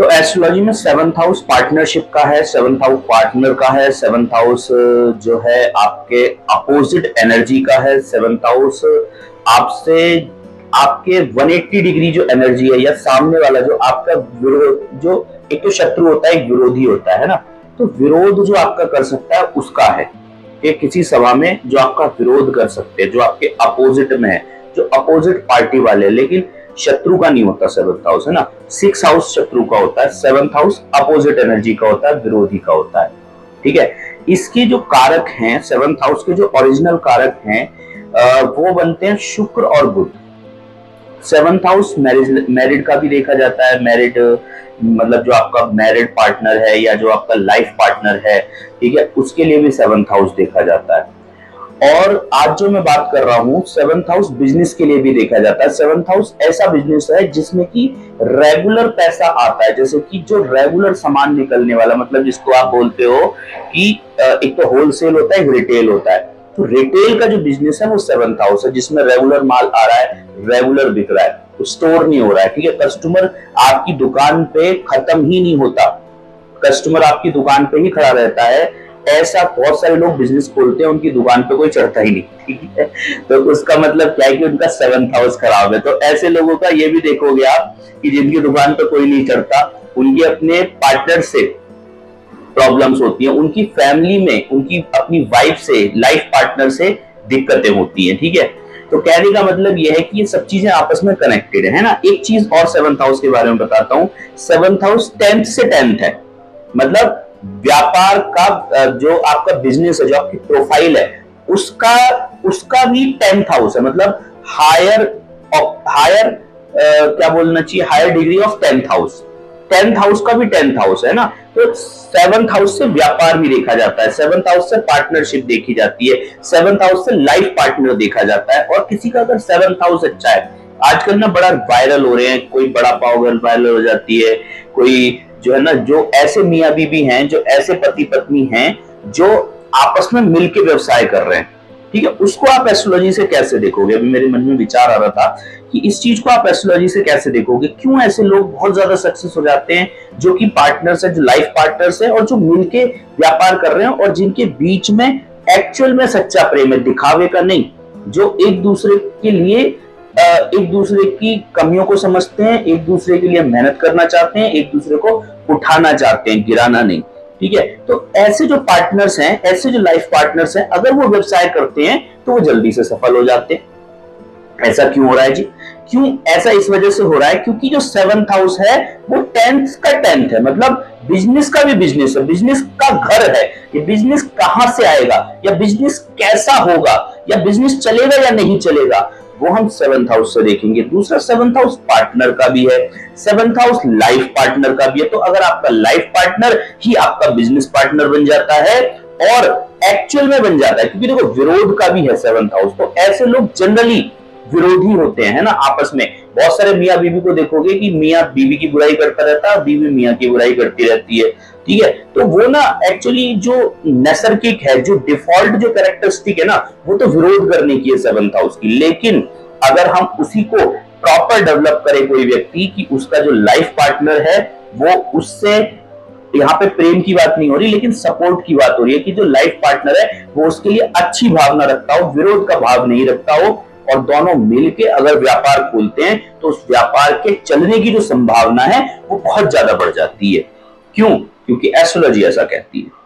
तो एस्ट्रोलॉजी में seventh house partnership का है, सेवंथ हाउस पार्टनर का है, सेवंथ हाउस जो है आपके अपोजिट एनर्जी का है, सेवंथ हाउस आपसे आपके 180 डिग्री जो एनर्जी है या सामने वाला जो आपका विरोध, जो एक तो शत्रु होता है, एक विरोधी होता है ना, तो विरोध जो आपका कर सकता है उसका है कि किसी सभा में जो आपका विरोध कर सकते हैं, जो आपके अपोजिट में है, जो अपोजिट पार्टी वाले, लेकिन शत्रु का नहीं होता सेवंथ हाउस, है ना। 6 हाउस शत्रु का होता है, सेवंथ हाउस अपोजिट एनर्जी का होता है, विरोधी का होता है, ठीक है। इसके जो कारक हैं, सेवंथ हाउस के जो ओरिजिनल कारक हैं वो बनते हैं शुक्र और बुध। सेवंथ हाउस मैरिड का भी देखा जाता है, मैरिड मतलब जो आपका मैरिड पार्टनर है या जो आपका लाइफ पार्टनर है, ठीक है, उसके लिए भी सेवंथ हाउस देखा जाता है। और आज जो मैं बात कर रहा हूं, सेवंथ हाउस बिजनेस के लिए भी देखा जाता है। सेवंथ हाउस ऐसा बिजनेस है जिसमें कि रेगुलर पैसा आता है, जैसे कि जो रेगुलर सामान निकलने वाला, मतलब जिसको आप बोलते हो कि एक तो होलसेल होता है, एक रिटेल होता है। तो रिटेल का जो बिजनेस है वो सेवंथ हाउस है, जिसमें रेगुलर माल आ रहा है, रेगुलर बिक रहा है, तो स्टोर नहीं हो रहा है, ठीक है। कस्टमर आपकी दुकान पे खत्म ही नहीं होता, कस्टमर आपकी दुकान पे ही खड़ा रहता है। ऐसा बहुत सारे लोग बिजनेस खोलते हैं, उनकी दुकान पे कोई चढ़ता ही नहीं, ठीक है। तो उसका मतलब क्या है कि उनका सेवंथ हाउस खराब है। तो ऐसे लोगों का ये भी देखोगे आप कि जिनकी दुकान पे कोई नहीं चढ़ता, उनके अपने पार्टनर से प्रॉब्लम्स होती हैं, उनकी फैमिली में उनकी अपनी वाइफ से, लाइफ पार्टनर से दिक्कतें होती हैं, ठीक है। तो कहने का मतलब यह है कि ये सब चीजें आपस में कनेक्टेड है ना। एक चीज और सेवंथ हाउस के बारे में बताता हूं, सेवंथ हाउस 10th से 10th है, मतलब व्यापार का जो आपका बिजनेस है, जो आपकी प्रोफाइल है, उसका उसका भी 10th हाउस है, मतलब हायर हायर क्या बोलना चाहिए, higher degree of 10th house. 10th house का भी 10th हाउस है ना। तो सेवंथ हाउस से व्यापार भी देखा जाता है, सेवंथ हाउस से पार्टनरशिप देखी जाती है, सेवंथ हाउस से लाइफ पार्टनर देखा जाता है। और किसी का अगर सेवंथ हाउस अच्छा है, आजकल ना बड़ा वायरल हो रहे हैं, कोई बड़ा पाव गर्ल वायरल हो जाती है, कोई जो है ना, जो ऐसे मियां बीबी हैं, जो ऐसे पति पत्नी हैं, जो आपस में मिलकर व्यवसाय कर रहे हैं, ठीक है, उसको आप एस्ट्रोलॉजी से कैसे देखोगे। अभी मेरे मन में विचार आ रहा था कि इस चीज को आप एस्ट्रोलॉजी से कैसे देखोगे, क्यों ऐसे लोग बहुत ज्यादा सक्सेस हो जाते हैं, जो कि पार्टनर्स है, जो लाइफ पार्टनर्स है और जो मिलके व्यापार कर रहे हैं, और जिनके बीच में एक्चुअल में सच्चा प्रेम है, दिखावे का नहीं, जो एक दूसरे के लिए एक दूसरे की कमियों को समझते हैं, एक दूसरे के लिए मेहनत करना चाहते हैं, एक दूसरे को उठाना चाहते हैं, गिराना नहीं, ठीक है। तो ऐसे जो पार्टनर्स हैं, ऐसे जो लाइफ पार्टनर्स हैं, अगर वो व्यवसाय करते हैं तो वो जल्दी से सफल हो जाते हैं। ऐसा क्यों हो रहा है जी? क्यों ऐसा? इस वजह से हो रहा है क्योंकि जो सेवंथ हाउस है वो 10th का 10th है, मतलब बिजनेस का भी बिजनेस है, बिजनेस का घर है। ये बिजनेस कहां से आएगा, या बिजनेस कैसा होगा, या बिजनेस चलेगा या नहीं चलेगा, वो हम सेवंथ हाउस से देखेंगे। दूसरा, सेवंथ हाउस पार्टनर का भी है, सेवंथ हाउस लाइफ पार्टनर का भी है। तो अगर आपका लाइफ पार्टनर ही आपका बिजनेस पार्टनर बन जाता है और एक्चुअल में बन जाता है, क्योंकि देखो विरोध का भी है सेवंथ हाउस, तो ऐसे लोग जनरली विरोधी होते हैं ना आपस में। बहुत सारे मियां बीवी को देखोगे कि मियां बीवी की बुराई करता रहता है, बीवी मियां की बुराई करती रहती है, ठीक है। तो वो ना एक्चुअली जो नैसर्गिक है, जो डिफॉल्ट जो कैरेक्टरिस्टिक है ना, वो तो विरोध करने की है सेवंथ हाउस की। लेकिन अगर हम उसी को प्रॉपर डेवलप करे कोई व्यक्ति, कि उसका जो लाइफ पार्टनर है वो उससे, यहाँ पे प्रेम की बात नहीं हो रही लेकिन सपोर्ट की बात हो रही है, कि जो लाइफ पार्टनर है वो उसके लिए अच्छी भावना रखता हो, विरोध का भाव नहीं रखता हो, और दोनों मिलके अगर व्यापार खोलते हैं तो उस व्यापार के चलने की जो संभावना है वो बहुत ज्यादा बढ़ जाती है। क्यों? क्योंकि एस्ट्रोलॉजी ऐसा कहती है।